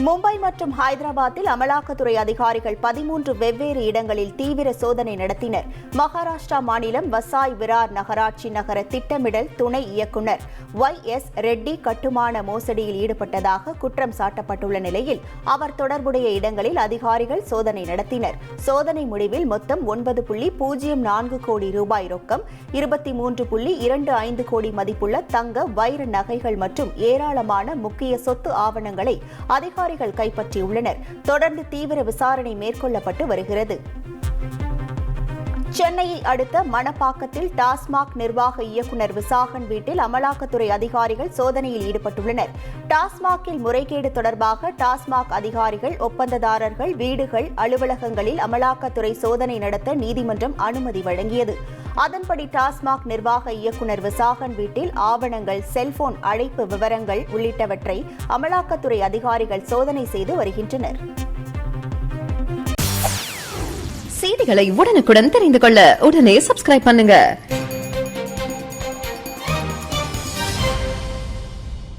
மும்பை மற்றும் ஹைதராபாத்தில் அமலாக்கத்துறை அதிகாரிகள் 13 வெவ்வேறு இடங்களில் தீவிர சோதனை நடத்தினர். மகாராஷ்டிரா மாநிலம் வசாய் விரார் நகராட்சி நகர திட்டமிடல் துணை இயக்குநர் Y.S. ரெட்டி கட்டுமான மோசடியில் ஈடுபட்டதாக குற்றம் சாட்டப்பட்டுள்ள நிலையில் அவர் தொடர்புடைய இடங்களில் அதிகாரிகள் சோதனை நடத்தினர். சோதனை முடிவில் மொத்தம் 9.04 கோடி ரூபாய் ரொக்கம், 23.25 கோடி மதிப்புள்ள தங்க, வைர நகைகள் மற்றும் ஏராளமான முக்கிய சொத்து ஆவணங்களை அதிகாரிகள் கைப்பற்றியுள்ளனர். தொடர்ந்து தீவிர விசாரணை மேற்கொள்ளப்பட்டு வருகிறது. சென்னையை அடுத்த மணப்பாக்கத்தில் டாஸ்மாக் நிர்வாக இயக்குநர் விசாகன் வீட்டில் அமலாக்கத்துறை அதிகாரிகள் சோதனையில் ஈடுபட்டுள்ளனர். டாஸ்மாகில் முறைகேடு தொடர்பாக டாஸ்மாக் அதிகாரிகள், ஒப்பந்ததாரர்கள் வீடுகள், அலுவலகங்களில் அமலாக்கத்துறை சோதனை நடத்த நீதிமன்றம் அனுமதி வழங்கியது. அதன்படி டாஸ்மாக் நிர்வாக இயக்குநர் விசாகன் வீட்டில் ஆவணங்கள், செல்போன் அழைப்பு விவரங்கள் உள்ளிட்டவற்றை அமலாக்கத்துறை அதிகாரிகள் சோதனை செய்து வருகின்றனர். செய்திகளை உடனுக்குடன் தெரிந்து கொள்ள உடனே சப்ஸ்கிரைப் பண்ணுங்க.